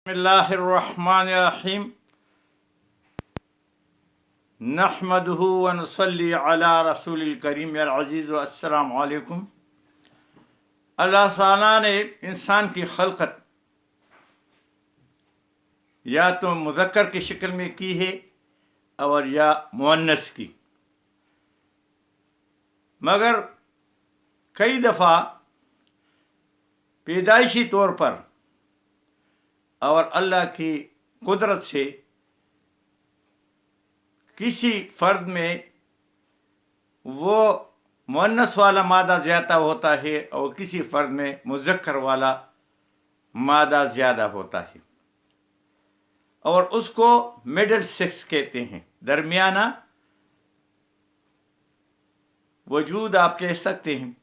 बिस्मिल्लाहिर्रहमानिर्रहीम नहमदुहु व नुसल्ली अला रसूलिल करीम अज़ीज़ व अस्सलामु अलैकुम। अल्लाह ताला ने इंसान की खलकत या तो मुज़क्कर की शक्ल में की है और या मुअन्नस की, मगर कई दफ़ा पैदाइशी तौर पर और अल्लाह की कुदरत से किसी फ़र्द में वो मुअन्नस वाला मादा ज़्यादा होता है और किसी फ़र्द में मुज़क्कर वाला मादा ज़्यादा होता है, और उसको मिडल सेक्स कहते हैं, दरमियाना वजूद आप कह सकते हैं।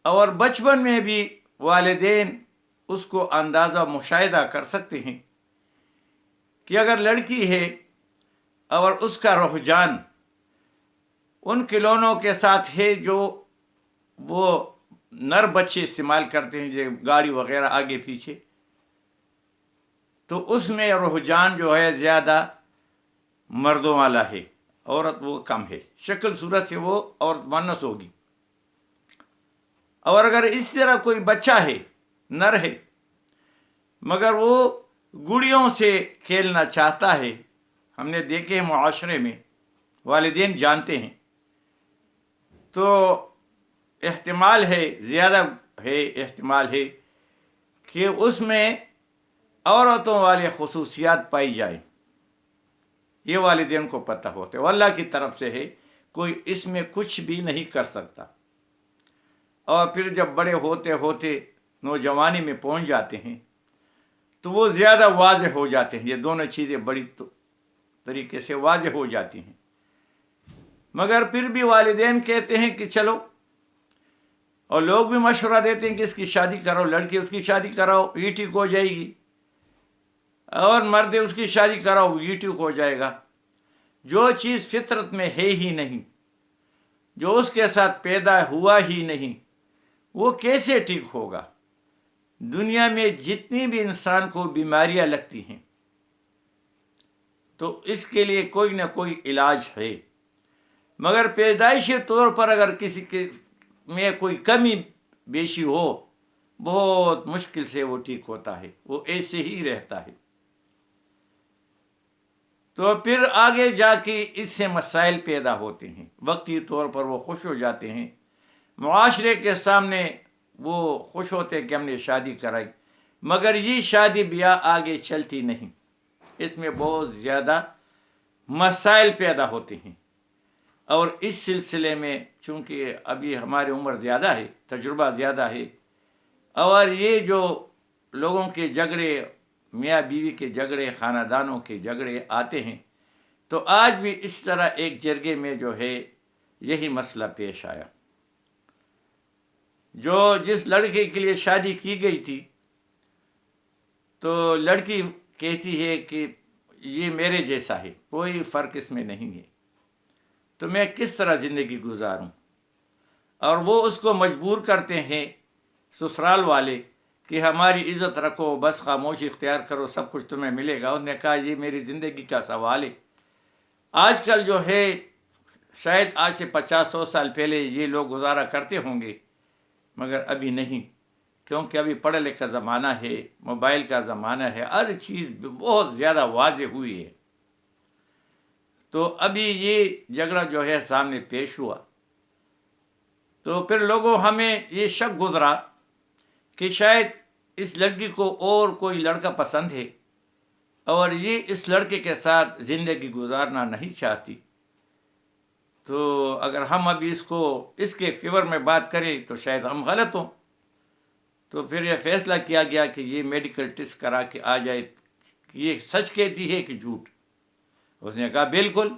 और बचपन में भी वालिदैन उसको अंदाज़ा मुशाहिदा कर सकते हैं कि अगर लड़की है और उसका रुझान उन खिलौनों के साथ है जो वो नर बच्चे इस्तेमाल करते हैं, जो गाड़ी वगैरह आगे पीछे, तो उसमें रुझान जो है ज़्यादा मर्दों वाला है, औरत वो कम है। शक्ल सूरत से वो औरत मुअन्नस होगी। और अगर इस तरह कोई बच्चा है, नर है, मगर वो गुड़ियों से खेलना चाहता है, हमने देखे हैं मुआशरे में, वालिदैन जानते हैं, तो एहतिमाल है, ज़्यादा है एहतिमाल है कि उसमें औरतों वाले खुसूसियात पाई जाए। ये वालिदैन को पता होते, अल्लाह की तरफ से है, कोई इसमें कुछ भी नहीं कर सकता। और फिर जब बड़े होते होते नौजवानी में पहुंच जाते हैं तो वो ज़्यादा वाज़ेह हो जाते हैं। ये दोनों चीज़ें बड़ी तरीके से वाज़ेह हो जाती हैं, मगर फिर भी वालिदैन कहते हैं कि चलो, और लोग भी मशवरा देते हैं कि इसकी शादी करो, लड़की उसकी शादी कराओ, ये ठीक हो जाएगी, और मर्द उसकी शादी कराओ, ये ठीक हो जाएगा। जो चीज़ फितरत में है ही नहीं, जो उसके साथ पैदा हुआ ही नहीं, वो कैसे ठीक होगा? दुनिया में जितनी भी इंसान को बीमारियां लगती हैं तो इसके लिए कोई ना कोई इलाज है, मगर पैदाइशी तौर पर अगर किसी के में कोई कमी बेशी हो, बहुत मुश्किल से वो ठीक होता है, वो ऐसे ही रहता है। तो फिर आगे जाके इससे मसाइल पैदा होते हैं। वक्ती तौर पर वो खुश हो जाते हैं, मुआशरे के सामने वो खुश होते हैं कि हमने शादी कराई, मगर ये शादी ब्याह आगे चलती नहीं, इसमें बहुत ज़्यादा मसाइल पैदा होते हैं। और इस सिलसिले में चूँकि अभी हमारी उम्र ज़्यादा है, तजुर्बा ज़्यादा है, और ये जो लोगों के झगड़े, मियाँ बीवी के झगड़े, ख़ानदानों के झगड़े आते हैं, तो आज भी इस तरह एक जरगे में जो है यही मसला पेश आया। जो जिस लड़के के लिए शादी की गई थी, तो लड़की कहती है कि ये मेरे जैसा है, कोई फ़र्क इसमें नहीं है, तो मैं किस तरह ज़िंदगी गुजारूं? और वो उसको मजबूर करते हैं ससुराल वाले कि हमारी इज़्ज़त रखो, बस खामोशी इख्तियार करो, सब कुछ तुम्हें मिलेगा। उसने कहा ये मेरी ज़िंदगी का सवाल है। आजकल जो है, शायद आज से 50-100 साल पहले ये लोग गुजारा करते होंगे, मगर अभी नहीं, क्योंकि अभी पढ़े लिखे का ज़माना है, मोबाइल का ज़माना है, हर चीज़ बहुत ज़्यादा वाज़ेह हुई है। तो अभी ये झगड़ा जो है सामने पेश हुआ, तो फिर लोगों हमें ये शक गुज़रा कि शायद इस लड़की को और कोई लड़का पसंद है और ये इस लड़के के साथ ज़िंदगी गुजारना नहीं चाहती। तो अगर हम अभी इसके फेवर में बात करें तो शायद हम गलत हों। तो फिर यह फैसला किया गया कि ये मेडिकल टेस्ट करा के आ जाए कि ये सच कहती है कि झूठ। उसने कहा बिल्कुल।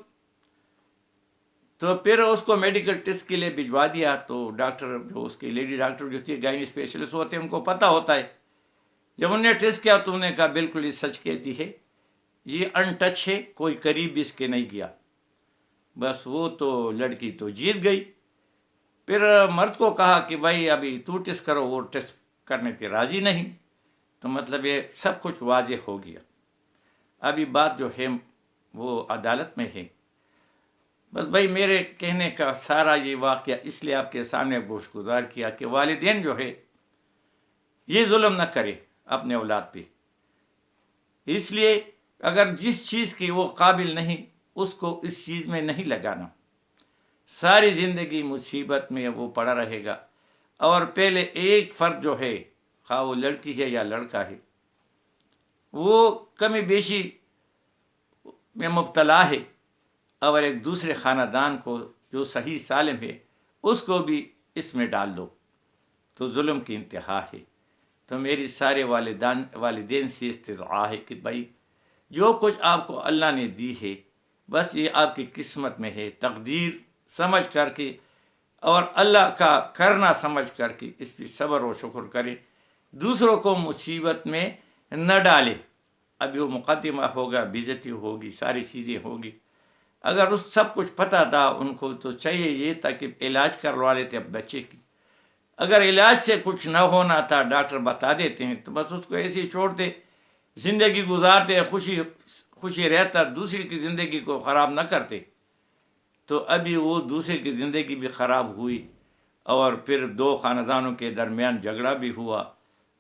तो फिर उसको मेडिकल टेस्ट के लिए भिजवा दिया। तो डॉक्टर जो उसकी लेडी डॉक्टर जो थी, गायनी स्पेशलिस्ट होते हैं, उनको पता होता है। जब उन्हें टेस्ट किया तो उन्होंने कहा बिल्कुल ये सच कहती है, ये अनटच है, कोई करीब इसके नहीं गया। बस वो तो लड़की तो जीत गई। फिर मर्द को कहा कि भाई अभी तू टेस्ट करो, वो टेस्ट करने पे राज़ी नहीं। تو مطلب یہ سب کچھ واضح ہو گیا. ابھی بات جو ہے وہ عدالت میں ہے. بس بھائی میرے کہنے کا سارا یہ واقعہ اس لیے آپ کے سامنے گوش گزار کیا کہ والدین جو ہے یہ ظلم نہ کرے اپنے اولاد پہ. اس لیے اگر جس چیز کی وہ قابل نہیں اس کو اس چیز میں نہیں لگانا. ساری زندگی مصیبت میں وہ پڑا رہے گا. اور پہلے ایک فرد جو ہے خواہ وہ لڑکی ہے یا لڑکا ہے وہ کمی بیشی میں مبتلا ہے، اور ایک دوسرے خاندان کو جو صحیح سالم ہے اس کو بھی اس میں ڈال دو تو ظلم کی انتہا ہے. تو میری سارے والدین سے استدعا ہے کہ بھائی جو کچھ آپ کو اللہ نے دی ہے بس یہ آپ کی قسمت میں ہے، تقدیر سمجھ کر کے اور اللہ کا کرنا سمجھ کر کے اس پہ صبر و شکر کریں. دوسروں کو مصیبت میں نہ ڈالیں. ابھی وہ مقدمہ ہوگا، بےعزتی ہوگی، ساری چیزیں ہوگی. اگر اس سب کچھ پتہ تھا ان کو تو چاہیے یہ تھا کہ علاج کروا لیتے اب بچے کی. اگر علاج سے کچھ نہ ہونا تھا ڈاکٹر بتا دیتے ہیں تو بس اس کو ایسے ہی چھوڑتے، زندگی گزارتے، خوشی رہتا، دوسری کی زندگی کو خراب نہ کرتے. تو ابھی وہ دوسرے کی زندگی بھی خراب ہوئی اور پھر دو خاندانوں کے درمیان جھگڑا بھی ہوا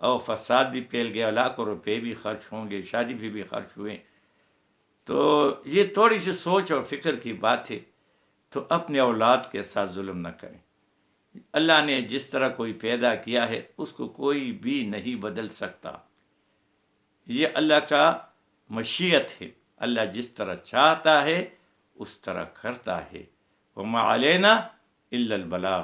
اور فساد بھی پھیل گیا، لاکھوں روپے بھی خرچ ہوں گے، شادی بھی خرچ ہوئے. تو یہ تھوڑی سی سوچ اور فکر کی بات ہے. تو اپنے اولاد کے ساتھ ظلم نہ کریں. اللہ نے جس طرح کوئی پیدا کیا ہے اس کو کوئی بھی نہیں بدل سکتا. یہ اللہ کا مشیت ہے. اللہ جس طرح چاہتا ہے اس طرح کرتا ہے. وما علینا الا البلاغ.